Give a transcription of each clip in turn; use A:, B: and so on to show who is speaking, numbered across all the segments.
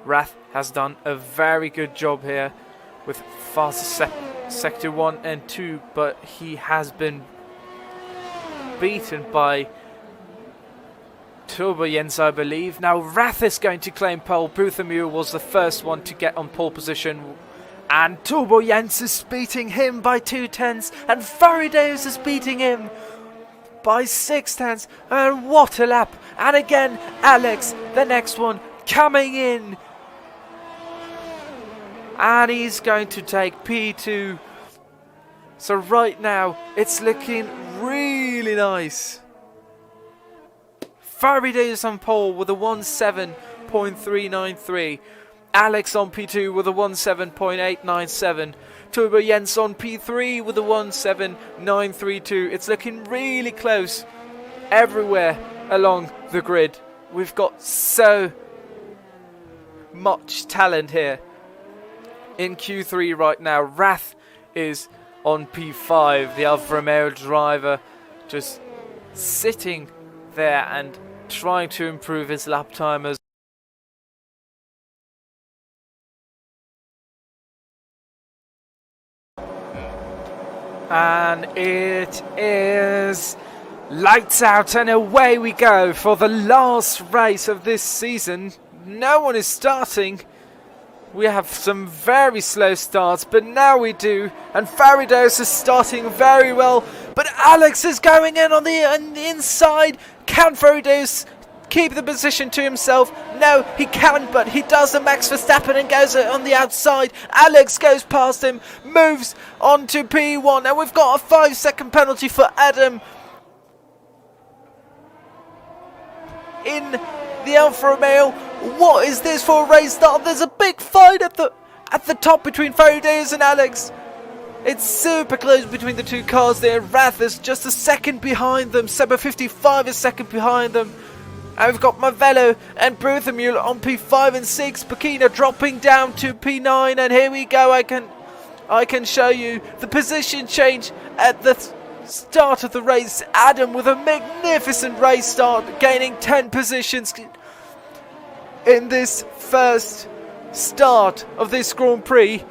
A: Rath has done a very good job here with faster sector 1 and 2, but he has been beaten by Turbo Jens, I believe. Now Rath is going to claim pole. Buthamur was the first one to get on pole position, and Turbo Jens is beating him by 2/10, and Faraday is beating him by 6/10, and what a lap. And again Alex, the next one, coming in, and he's going to take P2. So right now it's looking really nice. Faraday is on pole with a 1:7.393. Alex on P2 with a 1:7.897. Turbo Jens on P3 with a 1:7.932. It's looking really close everywhere along the grid. We've got so much talent here. In Q3 right now, Rath is on P5. The Alfa Romeo driver just sitting there and trying to improve his lap timers. And it is lights out, and away we go for the last race of this season. No one is starting. We have some very slow starts, but now we do. And Farados is starting very well, but Alex is going in on the inside. Can Farados keep the position to himself? No, he can't, but he does the Max Verstappen and goes on the outside. Alex goes past him, moves on to P1, and we've got a 5-second penalty for Adam in the Alfa Romeo. What is this for a race start? There's a big fight at the top between Faraday and Alex. It's super close between the two cars there. Rath is just a second behind them. Seba 55 is second behind them. And we've got Mavello and Bruthamule on P5 and 6. Bakina dropping down to P9, and here we go. I can show you the position change at the start of the race. Adam with a magnificent race start, gaining 10 positions in this first start of this Grand Prix.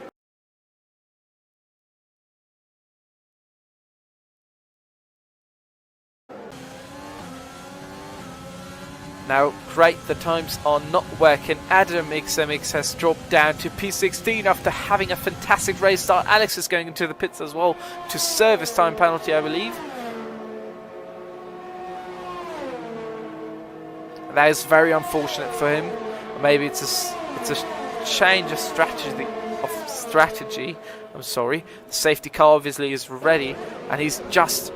A: Now, great, the times are not working. Adam XMX has dropped down to P16 after having a fantastic race start. Alex is going into the pits as well to serve his time penalty, I believe. That is very unfortunate for him. Maybe it's a change of strategy. I'm sorry. The safety car obviously is ready, and he's just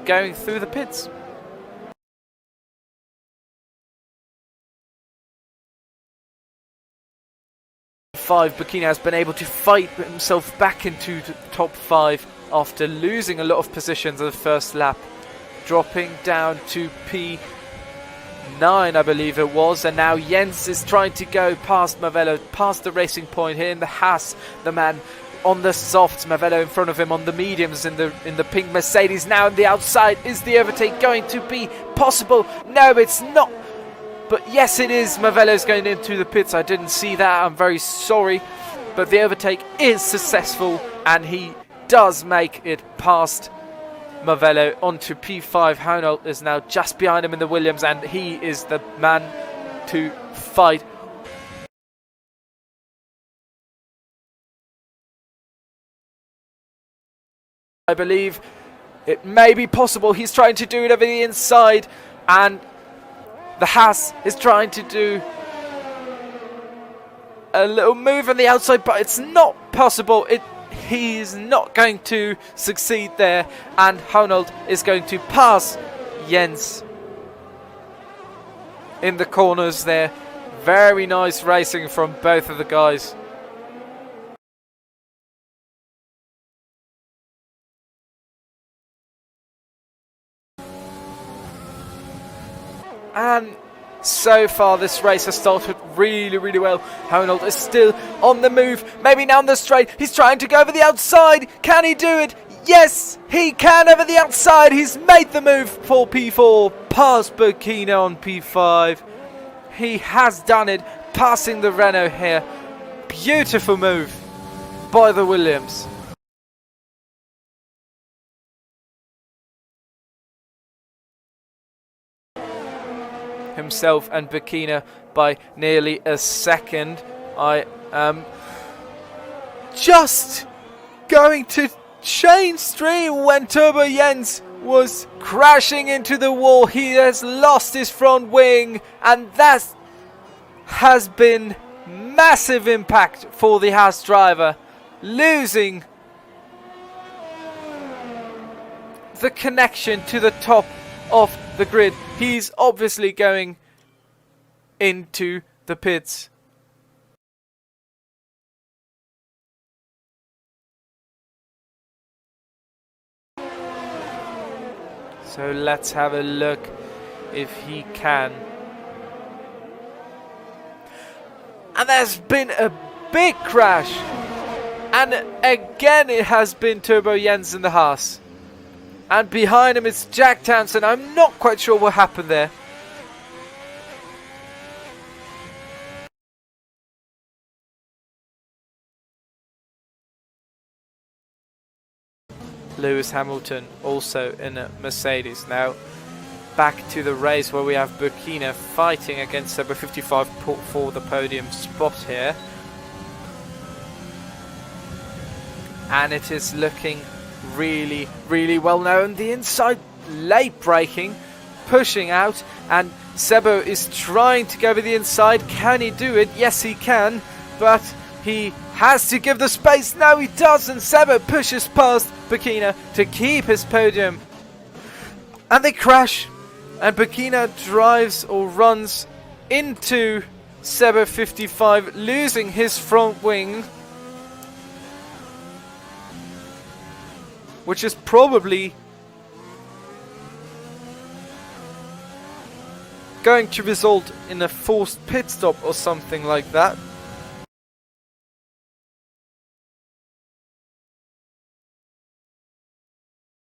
A: going through the pits. Bakina has been able to fight himself back into the top 5 after losing a lot of positions in the first lap, dropping down to P9, I believe it was, and now Jens is trying to go past Mavello, past the racing point here in the Haas. The man on the softs, Mavello in front of him on the mediums in the pink Mercedes. Now on the outside, is the overtake going to be possible? No, it's not. But yes, it is. Mavello's going into the pits. I didn't see that. I'm very sorry. But the overtake is successful, and he does make it past Mavello onto P5. Honold is now just behind him in the Williams, and he is the man to fight. I believe it may be possible. He's trying to do it over the inside, and the Haas is trying to do a little move on the outside, but it's not possible. He is not going to succeed there, and Honold is going to pass Jens in the corners there. Very nice racing from both of the guys. And so far this race has started really, really well. Honold is still on the move. Maybe now on the straight. He's trying to go over the outside. Can he do it? Yes, he can over the outside. He's made the move for P4. Past Burkina on P5. He has done it. passing the Renault here. Beautiful move by the Williams. Himself and Burkina by nearly a second. I am just going to change stream when Turbo Jens was crashing into the wall. He has lost his front wing, and that has been massive impact for the Haas driver, losing the connection to the top of the grid. He's obviously going into the pits. So let's have a look if he can. And there's been a big crash. And again it has been Turbo Jens in the Haas. And behind him is Jack Townsend. I'm not quite sure what happened there. Lewis Hamilton also in a Mercedes. Now back to the race where we have Burkina fighting against number 55 for the podium spot here. And it is looking really, really well now. On the inside, late braking, pushing out, and Sebo is trying to go over the inside. Can he do it? Yes, he can, but he has to give the space. No, he doesn't. Sebo pushes past Burkina to keep his podium, and they crash, and Burkina drives or runs into Sebo 55, losing his front wing, which is probably going to result in a forced pit stop or something like that.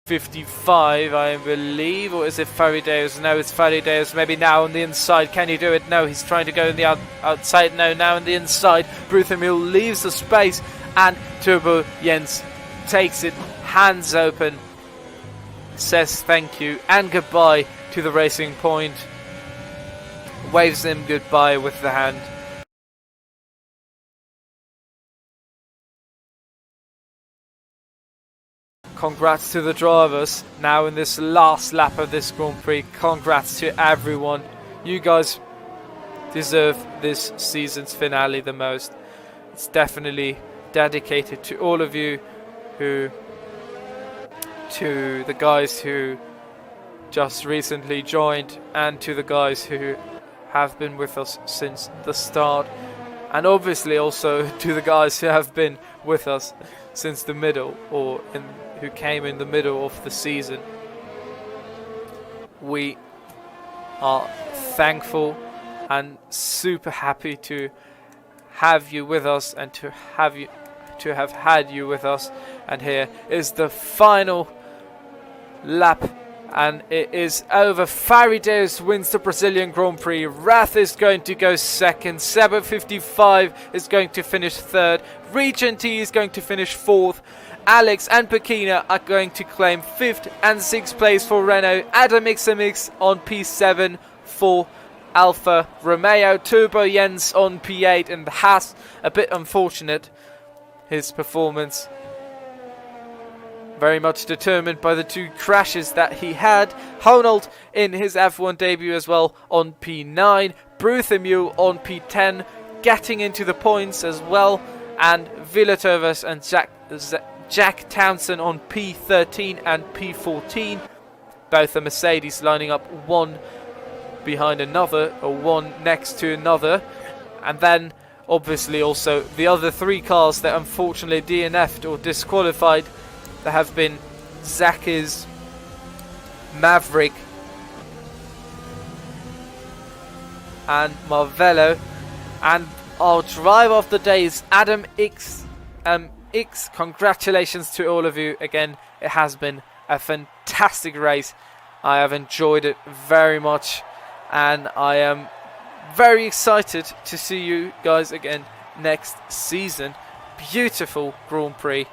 A: .55, I believe, or is it Farideos? No, it's Farideos. Maybe now on the inside. Can he do it? No, he's trying to go on the outside. No, now on the inside. Bruthamil leaves the space, and Turbo Jens takes it, hands open, says thank you and goodbye to the Racing Point, waves them goodbye with the hand. Congrats to the drivers now in this last lap of this Grand Prix. Congrats to everyone. You guys deserve this season's finale the most. It's definitely dedicated to all of you, to the guys who just recently joined, and to the guys who have been with us since the start, and obviously also to the guys who have been with us since the middle, or who came in the middle of the season. We are thankful and super happy to have you with us, and to have had you with us. And here is the final lap, and it is over. Farideos wins the Brazilian Grand Prix. Rath is going to go second. Sebo 55 is going to finish third. Regent T is going to finish fourth. Alex and Burkina are going to claim 5th and 6th place for Renault. Adam Xmx on P7 for Alfa Romeo. Turbo Jens on P8, and the Haas, a bit unfortunate, his performance very much determined by the 2 crashes that he had. Honnold in his F1 debut as well on P9. Bruthamil on P10, getting into the points as well. And Villatovas and Jack Townsend on P13 and P14. Both the Mercedes lining up one behind another, or one next to another. And then obviously also the other 3 cars that unfortunately DNF'd or disqualified. There have been Zakis, Maverick and Marvello. And our driver of the day is Adam X. Congratulations to all of you. Again, it has been a fantastic race. I have enjoyed it very much, and I am very excited to see you guys again next season. Beautiful Grand Prix.